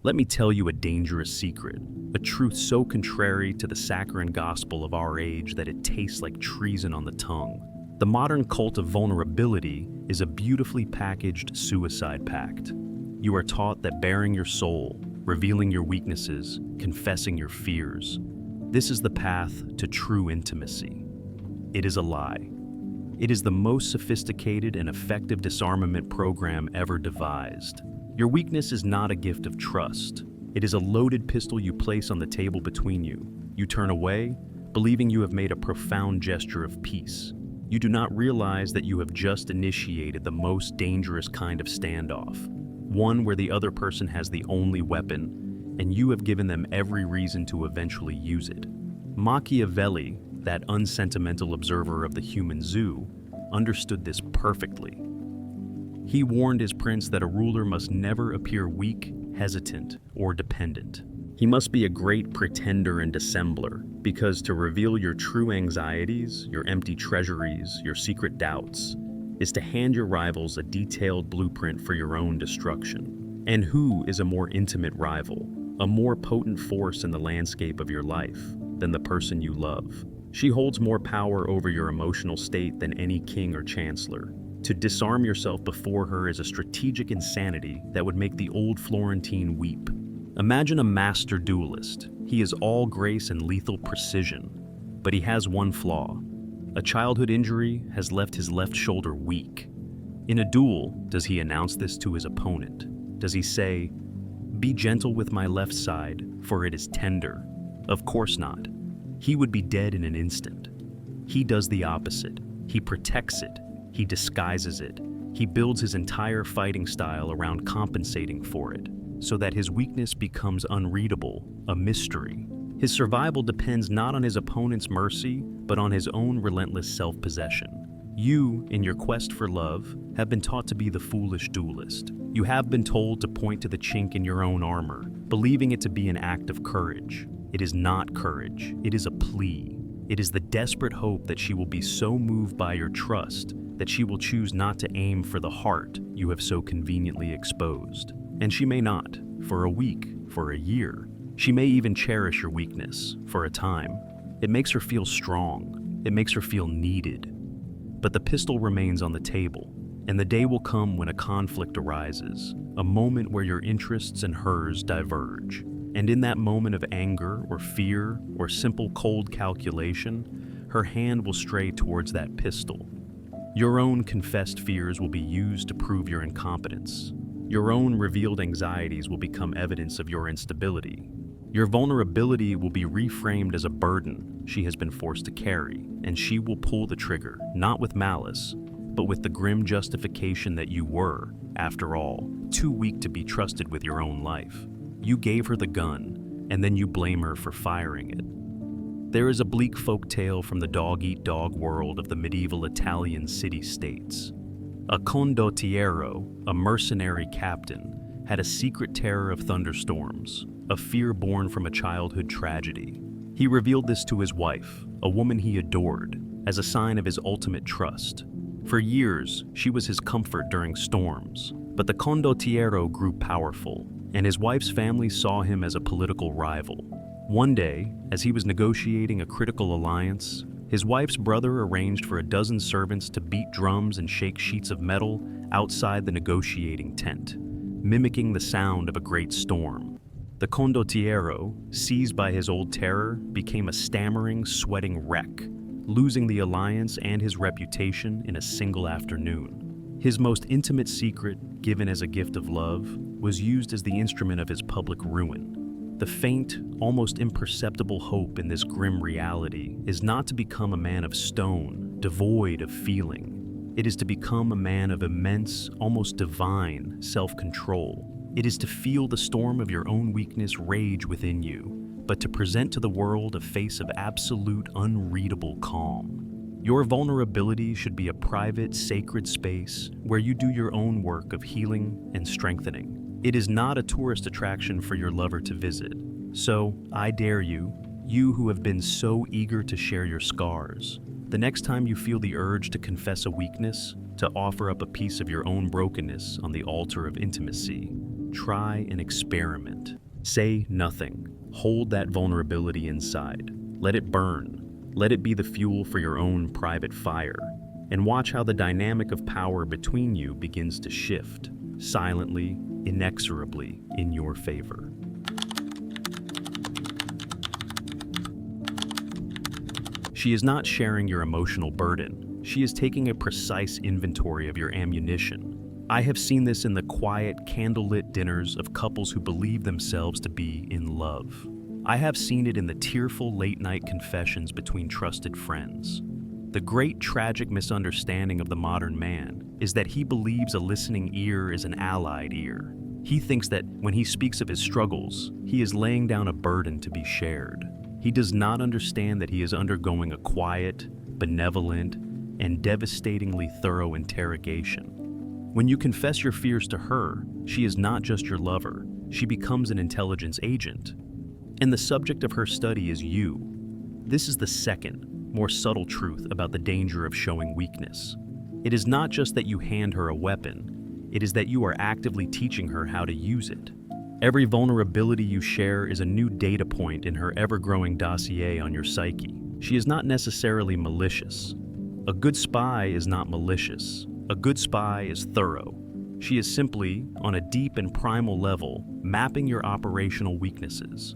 Let me tell you a dangerous secret, a truth so contrary to the saccharine gospel of our age that it tastes like treason on the tongue. The modern cult of vulnerability is a beautifully packaged suicide pact. You are taught that baring your soul, revealing your weaknesses, confessing your fears, this is the path to true intimacy. It is a lie. It is the most sophisticated and effective disarmament program ever devised. Your weakness is not a gift of trust. It is a loaded pistol you place on the table between you. You turn away, believing you have made a profound gesture of peace. You do not realize that you have just initiated the most dangerous kind of standoff, one where the other person has the only weapon, and you have given them every reason to eventually use it. Machiavelli, that unsentimental observer of the human zoo, understood this perfectly. He warned his prince that a ruler must never appear weak, hesitant, or dependent. He must be a great pretender and dissembler, because to reveal your true anxieties, your empty treasuries, your secret doubts, is to hand your rivals a detailed blueprint for your own destruction. And who is a more intimate rival, a more potent force in the landscape of your life than the person you love? She holds more power over your emotional state than any king or chancellor. To disarm yourself before her is a strategic insanity that would make the old Florentine weep. Imagine a master duelist. He is all grace and lethal precision, but he has one flaw. A childhood injury has left his left shoulder weak. In a duel, does he announce this to his opponent? Does he say, "Be gentle with my left side, for it is tender"? Of course not. He would be dead in an instant. He does the opposite. He protects it. He disguises it. He builds his entire fighting style around compensating for it, so that his weakness becomes unreadable, a mystery. His survival depends not on his opponent's mercy, but on his own relentless self-possession. You, in your quest for love, have been taught to be the foolish duelist. You have been told to point to the chink in your own armor, believing it to be an act of courage. It is not courage, it is a plea. It is the desperate hope that she will be so moved by your trust that she will choose not to aim for the heart you have so conveniently exposed. And she may not, for a week, for a year. She may even cherish your weakness, for a time. It makes her feel strong. It makes her feel needed. But the pistol remains on the table, and the day will come when a conflict arises, a moment where your interests and hers diverge. And in that moment of anger or fear or simple cold calculation, her hand will stray towards that pistol. Your own confessed fears will be used to prove your incompetence. Your own revealed anxieties will become evidence of your instability. Your vulnerability will be reframed as a burden she has been forced to carry, and she will pull the trigger, not with malice, but with the grim justification that you were, after all, too weak to be trusted with your own life. You gave her the gun, and then you blame her for firing it. There is a bleak folk tale from the dog-eat-dog world of the medieval Italian city-states. A condottiero, a mercenary captain, had a secret terror of thunderstorms, a fear born from a childhood tragedy. He revealed this to his wife, a woman he adored, as a sign of his ultimate trust. For years, she was his comfort during storms, but the condottiero grew powerful, and his wife's family saw him as a political rival. One day, as he was negotiating a critical alliance, his wife's brother arranged for a dozen servants to beat drums and shake sheets of metal outside the negotiating tent, mimicking the sound of a great storm. The condottiero, seized by his old terror, became a stammering, sweating wreck, losing the alliance and his reputation in a single afternoon. His most intimate secret, given as a gift of love, was used as the instrument of his public ruin. The faint, almost imperceptible hope in this grim reality is not to become a man of stone, devoid of feeling. It is to become a man of immense, almost divine self-control. It is to feel the storm of your own weakness rage within you, but to present to the world a face of absolute, unreadable calm. Your vulnerability should be a private, sacred space where you do your own work of healing and strengthening. It is not a tourist attraction for your lover to visit. So, I dare you, you who have been so eager to share your scars, the next time you feel the urge to confess a weakness, to offer up a piece of your own brokenness on the altar of intimacy, try an experiment. Say nothing. Hold that vulnerability inside. Let it burn. Let it be the fuel for your own private fire. And watch how the dynamic of power between you begins to shift, silently, inexorably, in your favor. She is not sharing your emotional burden. She is taking a precise inventory of your ammunition. I have seen this in the quiet, candlelit dinners of couples who believe themselves to be in love. I have seen it in the tearful late-night confessions between trusted friends. The great tragic misunderstanding of the modern man is that he believes a listening ear is an allied ear. He thinks that when he speaks of his struggles, he is laying down a burden to be shared. He does not understand that he is undergoing a quiet, benevolent, and devastatingly thorough interrogation. When you confess your fears to her, she is not just your lover, she becomes an intelligence agent. And the subject of her study is you. This is the second, more subtle truth about the danger of showing weakness. It is not just that you hand her a weapon, it is that you are actively teaching her how to use it. Every vulnerability you share is a new data point in her ever-growing dossier on your psyche. She is not necessarily malicious. A good spy is not malicious. A good spy is thorough. She is simply, on a deep and primal level, mapping your operational weaknesses.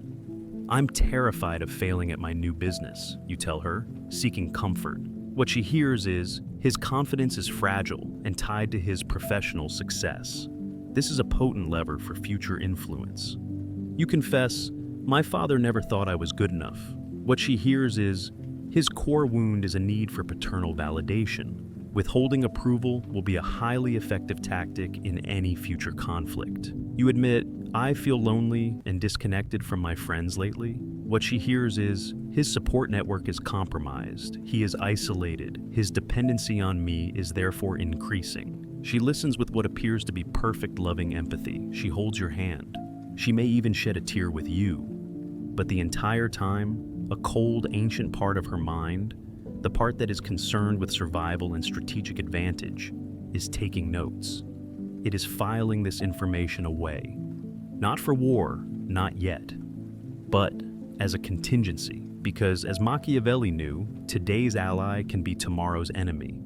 I'm terrified of failing at my new business, you tell her, seeking comfort. What she hears is, his confidence is fragile and tied to his professional success. This is a potent lever for future influence. You confess, my father never thought I was good enough. What she hears is, his core wound is a need for paternal validation. Withholding approval will be a highly effective tactic in any future conflict. You admit, I feel lonely and disconnected from my friends lately. What she hears is, his support network is compromised. He is isolated. His dependency on me is therefore increasing. She listens with what appears to be perfect loving empathy. She holds your hand. She may even shed a tear with you. But the entire time, a cold, ancient part of her mind, the part that is concerned with survival and strategic advantage, is taking notes. It is filing this information away. Not for war, not yet, but as a contingency, because as Machiavelli knew, today's ally can be tomorrow's enemy,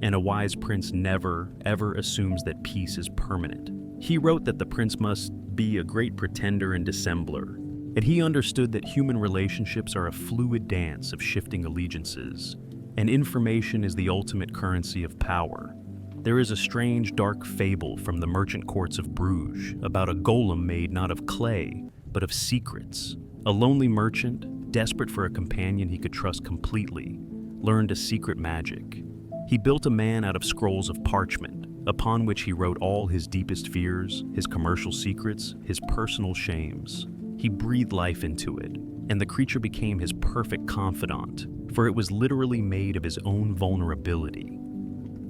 and a wise prince never, ever assumes that peace is permanent. He wrote that the prince must be a great pretender and dissembler, and he understood that human relationships are a fluid dance of shifting allegiances, and information is the ultimate currency of power. There is a strange, dark fable from the merchant courts of Bruges about a golem made not of clay, but of secrets. A lonely merchant, desperate for a companion he could trust completely, learned a secret magic. He built a man out of scrolls of parchment, upon which he wrote all his deepest fears, his commercial secrets, his personal shames. He breathed life into it, and the creature became his perfect confidant, for it was literally made of his own vulnerability.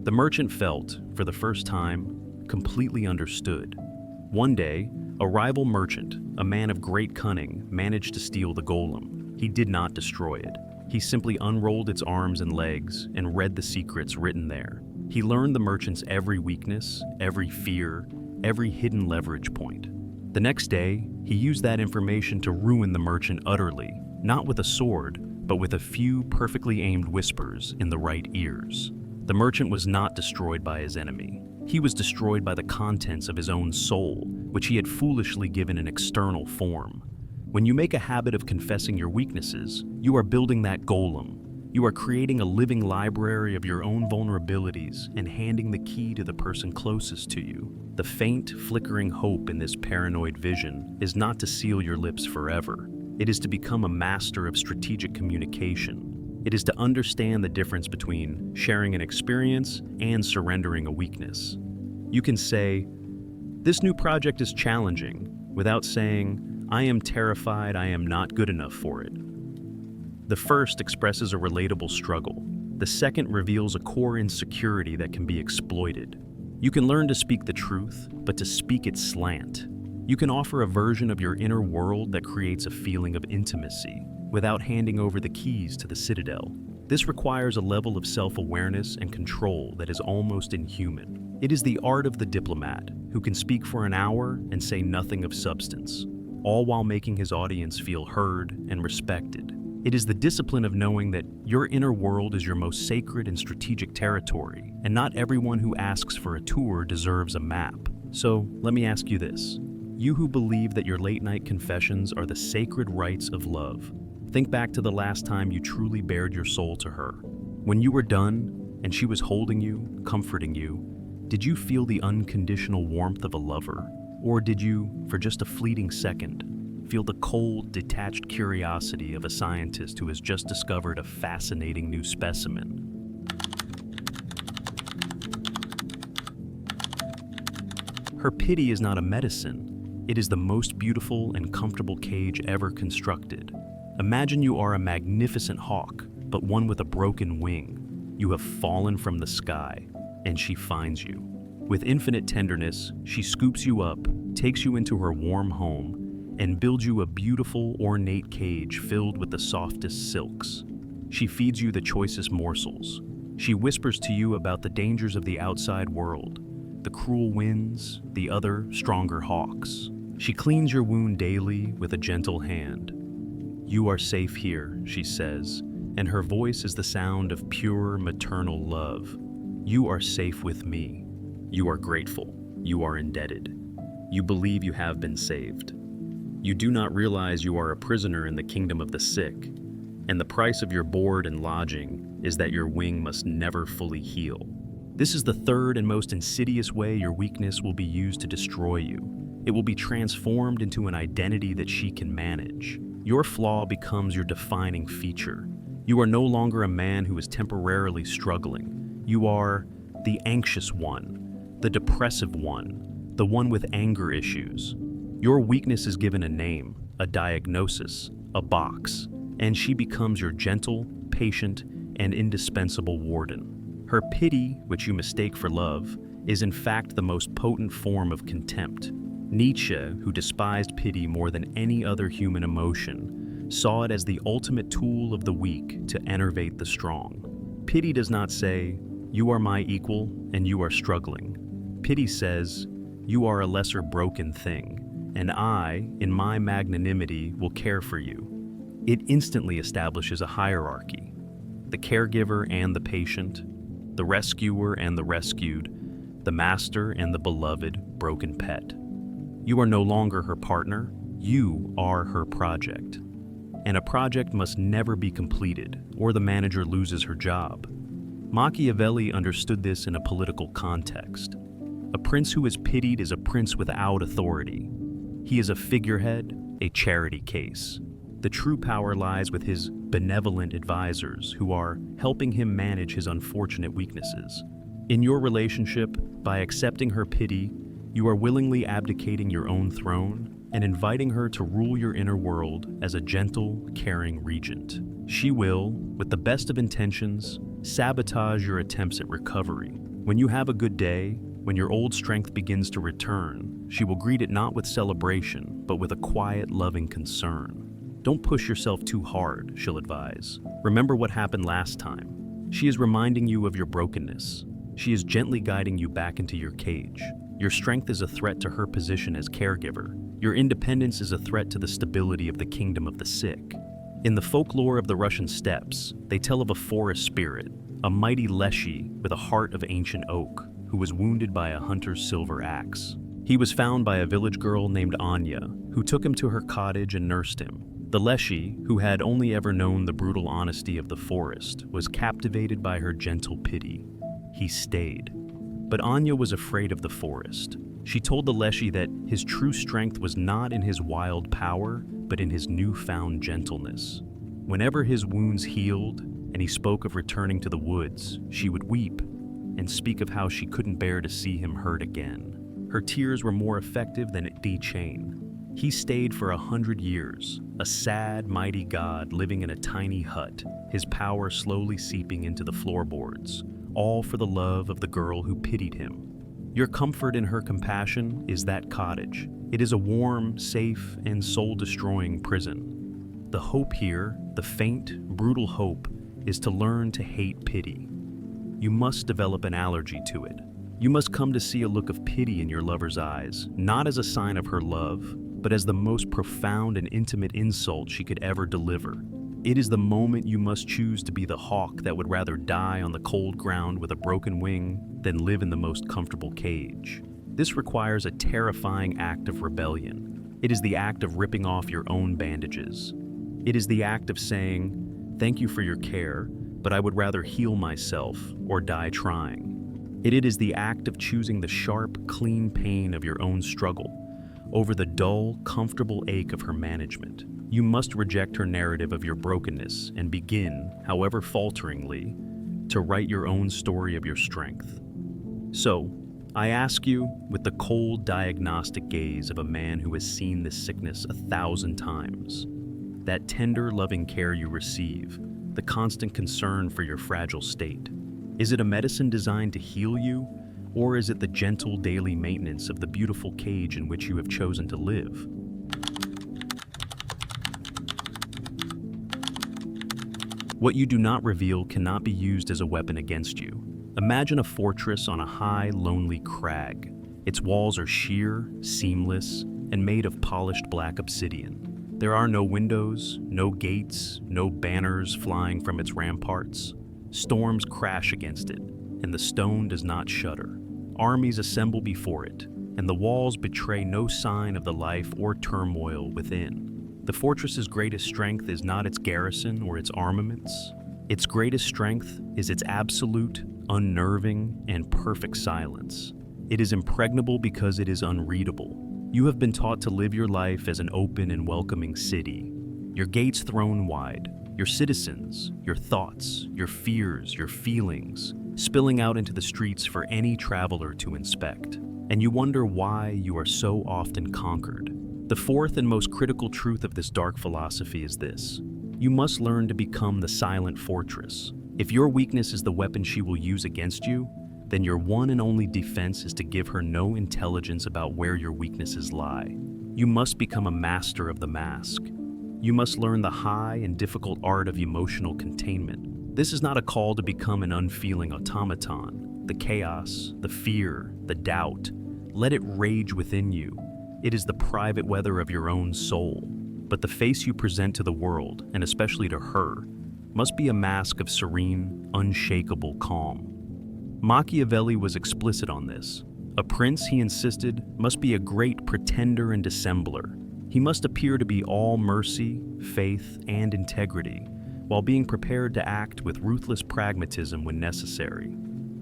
The merchant felt, for the first time, completely understood. One day, a rival merchant, a man of great cunning, managed to steal the golem. He did not destroy it. He simply unrolled its arms and legs and read the secrets written there. He learned the merchant's every weakness, every fear, every hidden leverage point. The next day, he used that information to ruin the merchant utterly, not with a sword, but with a few perfectly aimed whispers in the right ears. The merchant was not destroyed by his enemy. He was destroyed by the contents of his own soul, which he had foolishly given an external form. When you make a habit of confessing your weaknesses, you are building that golem. You are creating a living library of your own vulnerabilities and handing the key to the person closest to you. The faint, flickering hope in this paranoid vision is not to seal your lips forever. It is to become a master of strategic communication. It is to understand the difference between sharing an experience and surrendering a weakness. You can say, "This new project is challenging," without saying, "I am terrified I am not good enough for it." The first expresses a relatable struggle. The second reveals a core insecurity that can be exploited. You can learn to speak the truth, but to speak it slant. You can offer a version of your inner world that creates a feeling of intimacy, without handing over the keys to the citadel. This requires a level of self-awareness and control that is almost inhuman. It is the art of the diplomat, who can speak for an hour and say nothing of substance, all while making his audience feel heard and respected. It is the discipline of knowing that your inner world is your most sacred and strategic territory, and not everyone who asks for a tour deserves a map. So, let me ask you this. You who believe that your late-night confessions are the sacred rites of love, think back to the last time you truly bared your soul to her. When you were done, and she was holding you, comforting you, did you feel the unconditional warmth of a lover? Or did you, for just a fleeting second, feel the cold, detached curiosity of a scientist who has just discovered a fascinating new specimen? Her pity is not a medicine. It is the most beautiful and comfortable cage ever constructed. Imagine you are a magnificent hawk, but one with a broken wing. You have fallen from the sky, and she finds you. With infinite tenderness, she scoops you up, takes you into her warm home, and builds you a beautiful, ornate cage filled with the softest silks. She feeds you the choicest morsels. She whispers to you about the dangers of the outside world, the cruel winds, the other, stronger hawks. She cleans your wound daily with a gentle hand. "You are safe here," she says, and her voice is the sound of pure maternal love. "You are safe with me." You are grateful. You are indebted. You believe you have been saved. You do not realize you are a prisoner in the kingdom of the sick, and the price of your board and lodging is that your wing must never fully heal. This is the third and most insidious way your weakness will be used to destroy you. It will be transformed into an identity that she can manage. Your flaw becomes your defining feature. You are no longer a man who is temporarily struggling. You are the anxious one, the depressive one, the one with anger issues. Your weakness is given a name, a diagnosis, a box, and she becomes your gentle, patient, and indispensable warden. Her pity, which you mistake for love, is in fact the most potent form of contempt. Nietzsche, who despised pity more than any other human emotion, saw it as the ultimate tool of the weak to enervate the strong. Pity does not say, "You are my equal and you are struggling." Pity says, "You are a lesser broken thing, and I, in my magnanimity, will care for you." It instantly establishes a hierarchy: the caregiver and the patient, the rescuer and the rescued, the master and the beloved broken pet. You are no longer her partner, you are her project. And a project must never be completed, or the manager loses her job. Machiavelli understood this in a political context. A prince who is pitied is a prince without authority. He is a figurehead, a charity case. The true power lies with his benevolent advisors who are helping him manage his unfortunate weaknesses. In your relationship, by accepting her pity, you are willingly abdicating your own throne and inviting her to rule your inner world as a gentle, caring regent. She will, with the best of intentions, sabotage your attempts at recovery. When you have a good day, when your old strength begins to return, she will greet it not with celebration, but with a quiet, loving concern. Don't push yourself too hard, she'll advise. Remember what happened last time. She is reminding you of your brokenness. She is gently guiding you back into your cage. Your strength is a threat to her position as caregiver. Your independence is a threat to the stability of the kingdom of the sick. In the folklore of the Russian steppes, they tell of a forest spirit, a mighty leshy with a heart of ancient oak, who was wounded by a hunter's silver axe. He was found by a village girl named Anya, who took him to her cottage and nursed him. The leshy, who had only ever known the brutal honesty of the forest, was captivated by her gentle pity. He stayed. But Anya was afraid of the forest. She told the leshy that his true strength was not in his wild power, but in his newfound gentleness. Whenever his wounds healed, and he spoke of returning to the woods, she would weep and speak of how she couldn't bear to see him hurt again. Her tears were more effective than a chain. He stayed for 100 years, a sad, mighty god living in a tiny hut, his power slowly seeping into the floorboards, all for the love of the girl who pitied him. Your comfort in her compassion is that cottage. It is a warm, safe, and soul-destroying prison. The hope here, the faint, brutal hope, is to learn to hate pity. You must develop an allergy to it. You must come to see a look of pity in your lover's eyes, not as a sign of her love, but as the most profound and intimate insult she could ever deliver. It is the moment you must choose to be the hawk that would rather die on the cold ground with a broken wing than live in the most comfortable cage. This requires a terrifying act of rebellion. It is the act of ripping off your own bandages. It is the act of saying, "Thank you for your care, but I would rather heal myself or die trying." It is the act of choosing the sharp, clean pain of your own struggle over the dull, comfortable ache of her management. You must reject her narrative of your brokenness and begin, however falteringly, to write your own story of your strength. So, I ask you, with the cold, diagnostic gaze of a man who has seen this sickness 1,000 times, that tender, loving care you receive, the constant concern for your fragile state, is it a medicine designed to heal you, or is it the gentle daily maintenance of the beautiful cage in which you have chosen to live? What you do not reveal cannot be used as a weapon against you. Imagine a fortress on a high, lonely crag. Its walls are sheer, seamless, and made of polished black obsidian. There are no windows, no gates, no banners flying from its ramparts. Storms crash against it, and the stone does not shudder. Armies assemble before it, and the walls betray no sign of the life or turmoil within. The fortress's greatest strength is not its garrison or its armaments. Its greatest strength is its absolute, unnerving, and perfect silence. It is impregnable because it is unreadable. You have been taught to live your life as an open and welcoming city, your gates thrown wide, your citizens, your thoughts, your fears, your feelings, spilling out into the streets for any traveler to inspect. And you wonder why you are so often conquered. The fourth and most critical truth of this dark philosophy is this: you must learn to become the silent fortress. If your weakness is the weapon she will use against you, then your one and only defense is to give her no intelligence about where your weaknesses lie. You must become a master of the mask. You must learn the high and difficult art of emotional containment. This is not a call to become an unfeeling automaton. The chaos, the fear, the doubt, let it rage within you. It is the private weather of your own soul. But the face you present to the world, and especially to her, must be a mask of serene, unshakable calm. Machiavelli was explicit on this. A prince, he insisted, must be a great pretender and dissembler. He must appear to be all mercy, faith, and integrity, while being prepared to act with ruthless pragmatism when necessary.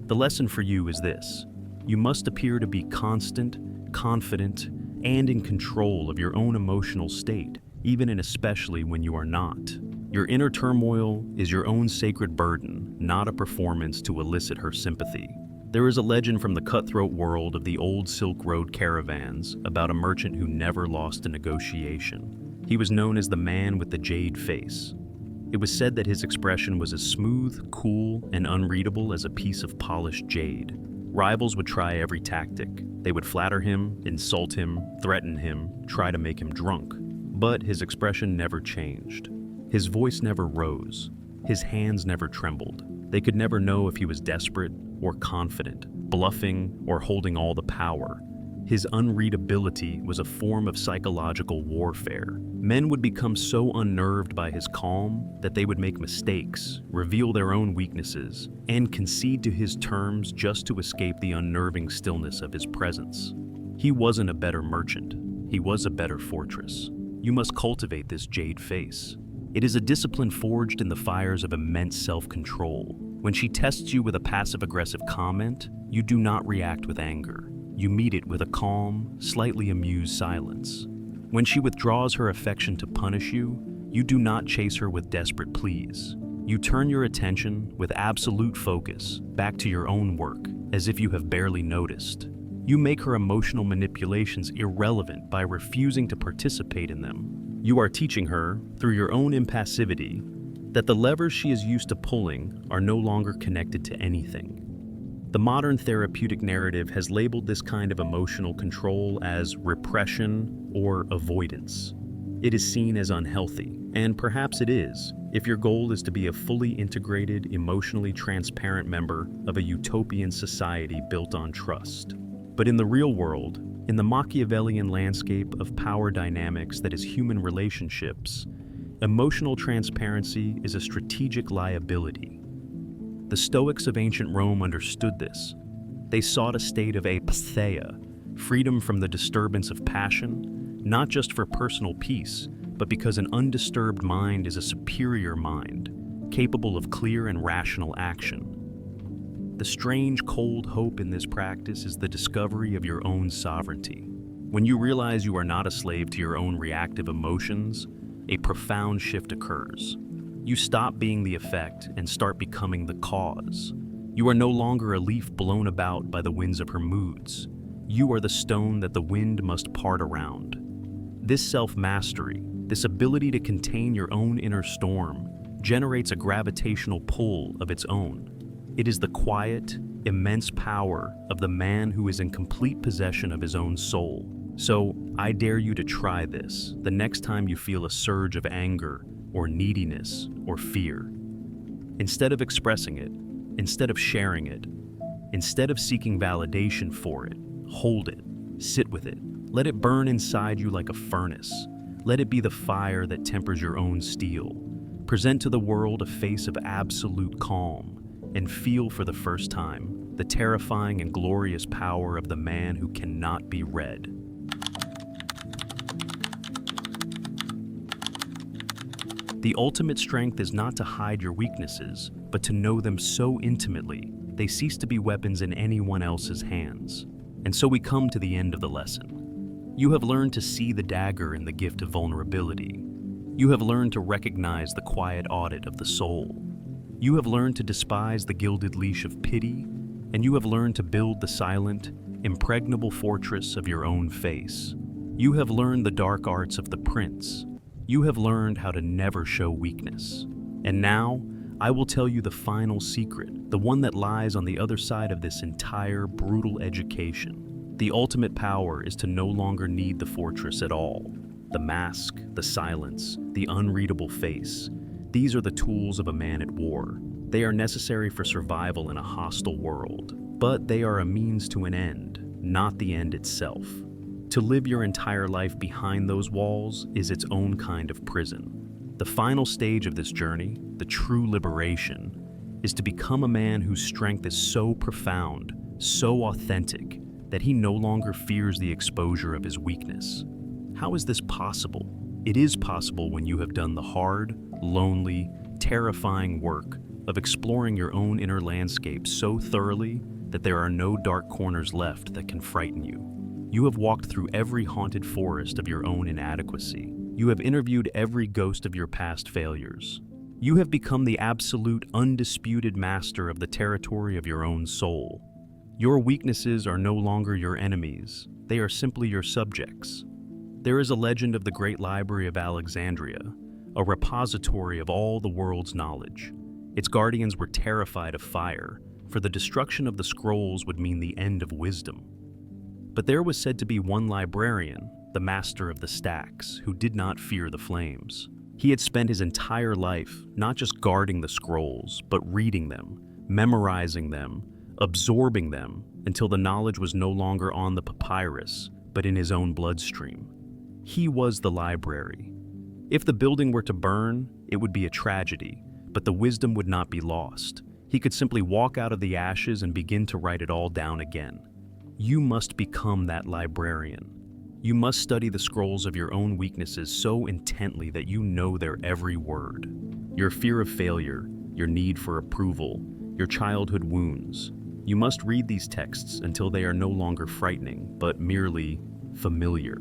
The lesson for you is this: you must appear to be constant, confident, and in control of your own emotional state, even and especially when you are not. Your inner turmoil is your own sacred burden, not a performance to elicit her sympathy. There is a legend from the cutthroat world of the old Silk Road caravans about a merchant who never lost a negotiation. He was known as the man with the jade face. It was said that his expression was as smooth, cool, and unreadable as a piece of polished jade. Rivals would try every tactic. They would flatter him, insult him, threaten him, try to make him drunk. But his expression never changed. His voice never rose. His hands never trembled. They could never know if he was desperate or confident, bluffing or holding all the power. His unreadability was a form of psychological warfare. Men would become so unnerved by his calm that they would make mistakes, reveal their own weaknesses, and concede to his terms just to escape the unnerving stillness of his presence. He wasn't a better merchant. He was a better fortress. You must cultivate this jade face. It is a discipline forged in the fires of immense self-control. When she tests you with a passive-aggressive comment, you do not react with anger. You meet it with a calm, slightly amused silence. When she withdraws her affection to punish you, you do not chase her with desperate pleas. You turn your attention, with absolute focus, back to your own work, as if you have barely noticed. You make her emotional manipulations irrelevant by refusing to participate in them. You are teaching her, through your own impassivity, that the levers she is used to pulling are no longer connected to anything. The modern therapeutic narrative has labeled this kind of emotional control as repression or avoidance. It is seen as unhealthy, and perhaps it is, if your goal is to be a fully integrated, emotionally transparent member of a utopian society built on trust. But in the real world, in the Machiavellian landscape of power dynamics that is human relationships, emotional transparency is a strategic liability. The Stoics of ancient Rome understood this. They sought a state of apatheia, freedom from the disturbance of passion, not just for personal peace, but because an undisturbed mind is a superior mind, capable of clear and rational action. The strange, cold hope in this practice is the discovery of your own sovereignty. When you realize you are not a slave to your own reactive emotions, a profound shift occurs. You stop being the effect and start becoming the cause. You are no longer a leaf blown about by the winds of her moods. You are the stone that the wind must part around. This self-mastery, this ability to contain your own inner storm, generates a gravitational pull of its own. It is the quiet, immense power of the man who is in complete possession of his own soul. So, I dare you to try this the next time you feel a surge of anger or neediness or fear. Instead of expressing it, instead of sharing it, instead of seeking validation for it, hold it, sit with it, let it burn inside you like a furnace. Let it be the fire that tempers your own steel. Present to the world a face of absolute calm, and feel for the first time the terrifying and glorious power of the man who cannot be read. The ultimate strength is not to hide your weaknesses, but to know them so intimately they cease to be weapons in anyone else's hands. And so we come to the end of the lesson. You have learned to see the dagger in the gift of vulnerability. You have learned to recognize the quiet audit of the soul. You have learned to despise the gilded leash of pity, and you have learned to build the silent, impregnable fortress of your own face. You have learned the dark arts of the prince. You have learned how to never show weakness. And now, I will tell you the final secret, the one that lies on the other side of this entire brutal education. The ultimate power is to no longer need the fortress at all. The mask, the silence, the unreadable face. These are the tools of a man at war. They are necessary for survival in a hostile world, but they are a means to an end, not the end itself. To live your entire life behind those walls is its own kind of prison. The final stage of this journey, the true liberation, is to become a man whose strength is so profound, so authentic, that he no longer fears the exposure of his weakness. How is this possible? It is possible when you have done the hard, lonely, terrifying work of exploring your own inner landscape so thoroughly that there are no dark corners left that can frighten you. You have walked through every haunted forest of your own inadequacy. You have interviewed every ghost of your past failures. You have become the absolute, undisputed master of the territory of your own soul. Your weaknesses are no longer your enemies. They are simply your subjects. There is a legend of the Great Library of Alexandria, a repository of all the world's knowledge. Its guardians were terrified of fire, for the destruction of the scrolls would mean the end of wisdom. But there was said to be one librarian, the master of the stacks, who did not fear the flames. He had spent his entire life not just guarding the scrolls, but reading them, memorizing them, absorbing them, until the knowledge was no longer on the papyrus, but in his own bloodstream. He was the library. If the building were to burn, it would be a tragedy, but the wisdom would not be lost. He could simply walk out of the ashes and begin to write it all down again. You must become that librarian. You must study the scrolls of your own weaknesses so intently that you know their every word. Your fear of failure, your need for approval, your childhood wounds. You must read these texts until they are no longer frightening, but merely familiar.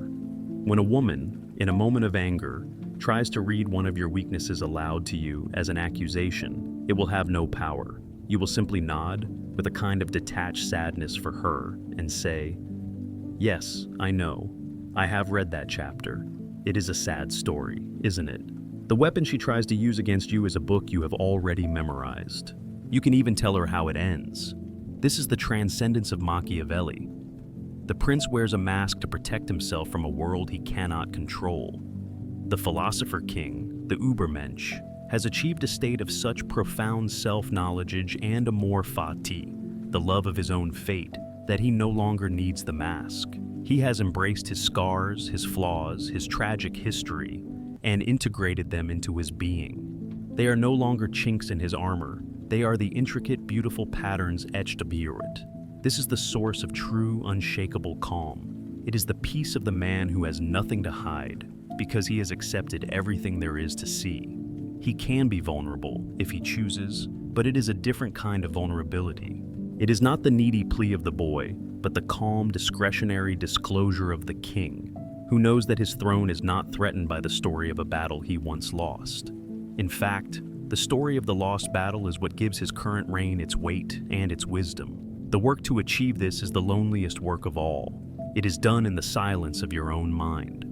When a woman, in a moment of anger, tries to read one of your weaknesses aloud to you as an accusation, it will have no power. You will simply nod with a kind of detached sadness for her and say, "Yes, I know. I have read that chapter. It is a sad story, isn't it?" The weapon she tries to use against you is a book you have already memorized. You can even tell her how it ends. This is the transcendence of Machiavelli. The prince wears a mask to protect himself from a world he cannot control. The philosopher king, the Übermensch, has achieved a state of such profound self-knowledge and amor fati, the love of his own fate, that he no longer needs the mask. He has embraced his scars, his flaws, his tragic history, and integrated them into his being. They are no longer chinks in his armor. They are the intricate, beautiful patterns etched above it. This is the source of true, unshakable calm. It is the peace of the man who has nothing to hide, because he has accepted everything there is to see. He can be vulnerable, if he chooses, but it is a different kind of vulnerability. It is not the needy plea of the boy, but the calm, discretionary disclosure of the king, who knows that his throne is not threatened by the story of a battle he once lost. In fact, the story of the lost battle is what gives his current reign its weight and its wisdom. The work to achieve this is the loneliest work of all. It is done in the silence of your own mind.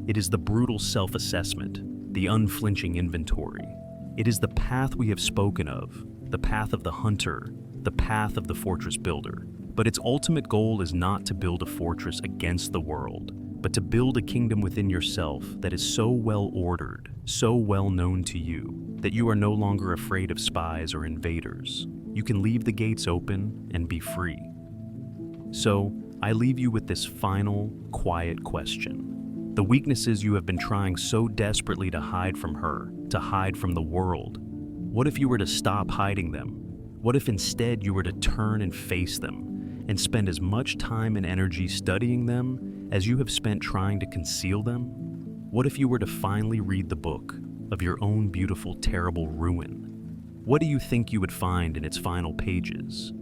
It is the brutal self-assessment, the unflinching inventory. It is the path we have spoken of, the path of the hunter, the path of the fortress builder. But its ultimate goal is not to build a fortress against the world, but to build a kingdom within yourself that is so well ordered, so well known to you, that you are no longer afraid of spies or invaders. You can leave the gates open and be free. So, I leave you with this final, quiet question. The weaknesses you have been trying so desperately to hide from her, to hide from the world, what if you were to stop hiding them? What if instead you were to turn and face them, and spend as much time and energy studying them as you have spent trying to conceal them? What if you were to finally read the book of your own beautiful, terrible ruin? What do you think you would find in its final pages?